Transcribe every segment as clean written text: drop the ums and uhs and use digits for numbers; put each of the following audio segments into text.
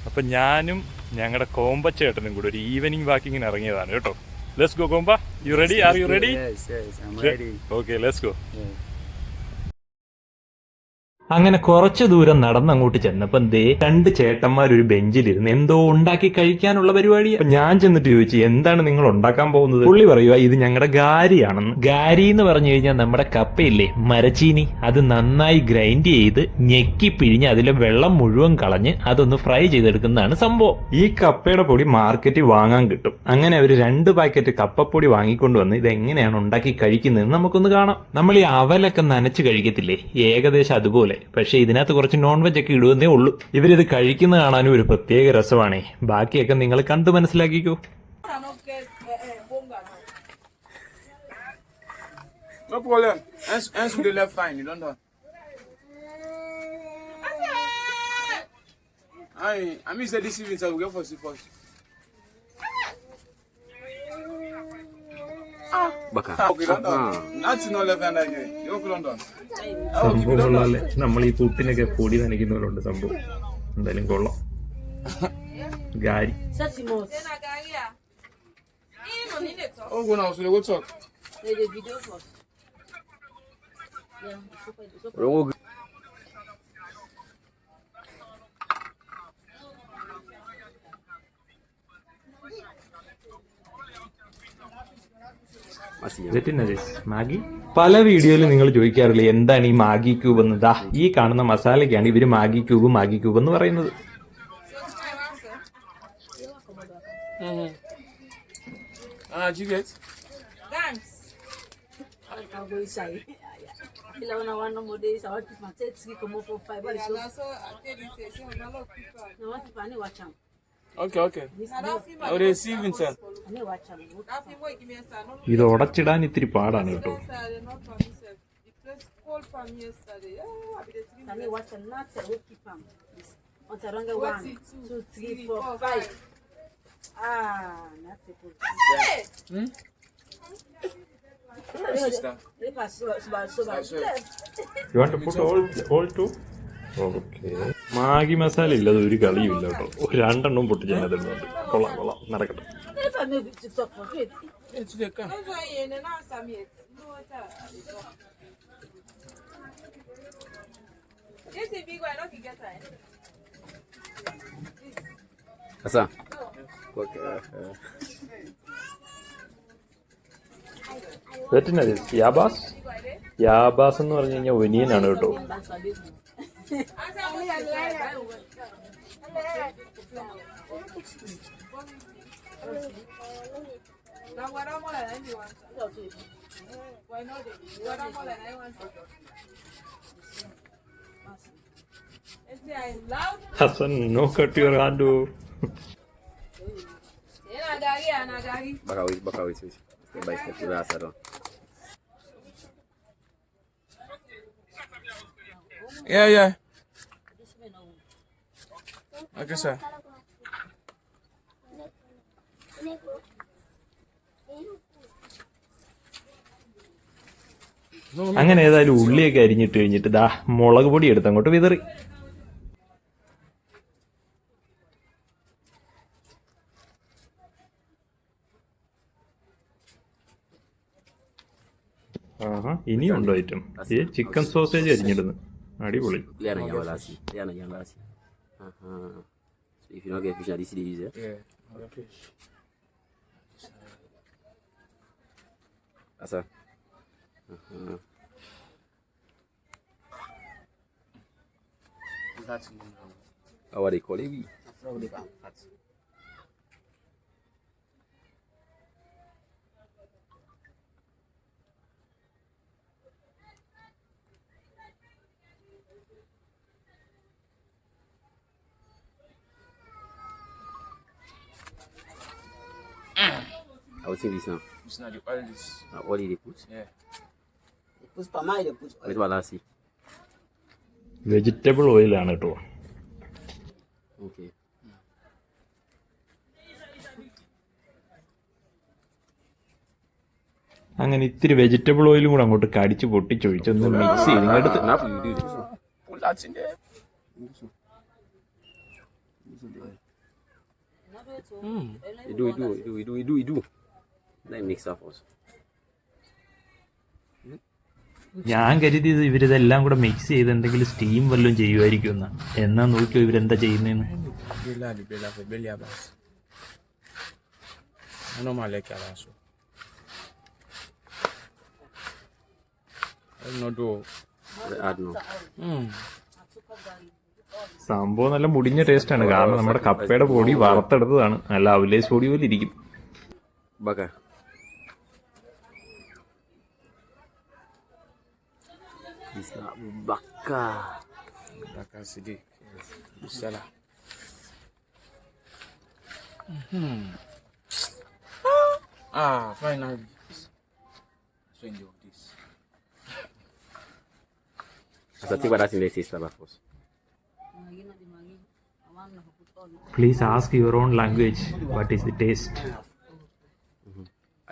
അപ്പം ഞാനും ഞങ്ങളുടെ കോമ്പച്ചേട്ടനും കൂടെ ഒരു ഈവനിങ് വാക്കിങ്ങിന് ഇറങ്ങിയതാണ് കേട്ടോ. ലെറ്റ്സ് ഗോ കോമ്പ. You ready? Are you ready? I'm ready. Okay, let's go. Yeah. അങ്ങനെ കുറച്ചു ദൂരം നടന്നങ്ങോട്ട് ചെന്നപ്പം ദേ രണ്ട് ചേട്ടന്മാർ ഒരു ബെഞ്ചിലിരുന്ന് എന്തോ ഉണ്ടാക്കി കഴിക്കാനുള്ള പരിപാടി. ഞാൻ ചെന്നിട്ട് ചോദിച്ചു, എന്താണ് നിങ്ങൾ ഉണ്ടാക്കാൻ പോകുന്നത്? പുള്ളി പറയുക, ഇത് ഞങ്ങളുടെ ഗാരിയാണെന്ന്. ഗാരി എന്ന് പറഞ്ഞു കഴിഞ്ഞാൽ നമ്മുടെ കപ്പയില്ലേ, മരച്ചീനി, അത് നന്നായി ഗ്രൈൻഡ് ചെയ്ത് ഞെക്കി പിഴിഞ്ഞ് അതിലെ വെള്ളം മുഴുവൻ കളഞ്ഞ് അതൊന്ന് ഫ്രൈ ചെയ്തെടുക്കുന്നതാണ് സംഭവം. ഈ കപ്പയുടെ പൊടി മാർക്കറ്റിൽ വാങ്ങാൻ കിട്ടും. അങ്ങനെ അവർ 2 പാക്കറ്റ് കപ്പപ്പൊടി വാങ്ങിക്കൊണ്ടുവന്ന് ഇതെങ്ങനെയാണ് ഉണ്ടാക്കി കഴിക്കുന്നതെന്ന് നമുക്കൊന്ന് കാണാം. നമ്മൾ ഈ അവലൊക്കെ നനച്ച് കഴിക്കത്തില്ലേ, ഏകദേശം അതുപോലെ. പക്ഷെ ഇതിനകത്ത് കുറച്ച് നോൺ വെജ് ഒക്കെ ഇടുവന്നേ ഉള്ളൂ. ഇവരിത് കഴിക്കുന്ന കാണാനും ഒരു പ്രത്യേക രസമാണേ. ബാക്കിയൊക്കെ നിങ്ങൾ കണ്ടു മനസ്സിലാക്കിക്കോ. No problem. Hands with the left fine, you don't know. I miss the this evening, so we'll go for first. Baka. Okay, London. That's no left hand again. You go London. സംഭവം കൊള്ളാല്ലേ. നമ്മൾ ഈ പുട്ടിനൊക്കെ പൊടി നനയ്ക്കുന്നവരുണ്ട്. സംഭവം എന്തായാലും കൊള്ളാം. Gary Oh, go now, so they go talk. Maggi. പല വീഡിയോയിലും നിങ്ങൾ ചോദിക്കാറില്ലേ എന്താണ് ഈ മാഗി ക്യൂബ് എന്ന്. ദാ ഈ കാണുന്ന മസാലയ്ക്കാണ് ഇവര് മാഗി ക്യൂബ് എന്ന് പറയുന്നത്. You get? Thanks. I'll go inside. Ila wana no models awatu matsetsi como for 5 bali so. Na watu pani wacham. Okay. Oh, they see Vincent. Ani wacham. ഇത് ഉടച്ചിടാൻ ഇത്തിരി പാടാണ് കേട്ടോ. Ani wacham na tse wo kipam. On saranga 1 2 3 4 5. Ah, na tse ko. Sister. You want to put all two? Okay. Maggi masala ഇല്ലത് ഒരു കളിയുമില്ല കേട്ടോ. 2 എണ്ണം പൊട്ടിച്ചെന്നുണ്ട്. കൊള്ളാം നടക്കട്ടെ. It's the car. Asa. യാബാസ് എന്ന് പറഞ്ഞു കഴിഞ്ഞാൽ ഒനിയനാണ് കേട്ടോ. Hassan, no cut your hand. Baka wait. Step by step, you asa doon. Yeah. Okay, sir. അങ്ങനെ ഏതായാലും ഉള്ളിയൊക്കെ അരിഞ്ഞിട്ട് കഴിഞ്ഞിട്ട് ദാ മുളക് പൊടി എടുത്ത് അങ്ങോട്ട് വിതറി. ഇനിയും ഉണ്ടോ ഐറ്റം? Chicken sausage അരിഞ്ഞിടുന്നു. അടിപൊളി. Liana Yawalasi. So if you don't get fish, this is easy. Yeah. Okay. Asa. How are they call it? I would say this now. It's not the oil. This. What did they put? Yeah. Pus pamai de pus. Wait, what I see. Vegetable ഓയിലാണ് കേട്ടോ. Okay. അങ്ങനെ ഇത്തിരി vegetable ഓയിലും കൂടെ അങ്ങോട്ട് കടിച്ച് പൊട്ടിച്ചൊഴിച്ചൊന്ന് mix ചെയ്ത് എടുത്ത്. Enough you do this. Put that in there. You do. Let me mix up also. ഞാൻ കരുതിയത് ഇവരിതെല്ലാം കൂടെ മിക്സ് ചെയ്ത് എന്തെങ്കിലും സ്റ്റീം വല്ലതും ചെയ്യുമായിരിക്കും എന്നാ നോക്കിയോ ഇവരെന്താ ചെയ്യുന്നതെന്ന്. Bela bas. I know my leg also. I don't know though. Add no. സംഭവം നല്ല മുടിഞ്ഞ ടേസ്റ്റാണ്. കാരണം നമ്മുടെ കപ്പയുടെ പൊടി വറുത്തെടുത്തതാണ്. നല്ല അവലേസ് പൊടി പോലെ ഇരിക്കും. Baka. It's not baka. Baka Sidi. Bisala. Finally. So enjoy this. Asa think what that's in the taste of first. Please ask your own language what is the taste.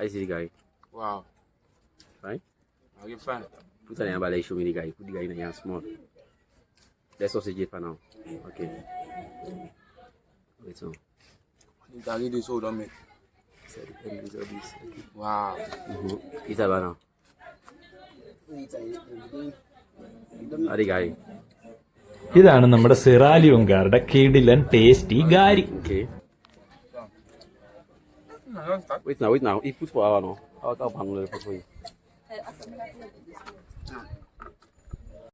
I see the guy. Wow. Right? Are you fan? Put on your belly, show me the guy. Put the guy in your small. Let's sausage it for now. Okay. Wait so. You can read this hold on me. Wow. It's about now. Are the guy? ഇതാണ് നമ്മുടെ സിറാലിയോങ്കാരുടെ കിടിലൻ tasty Gary. Okay. Wait now. He put for hour now. I'll put for you.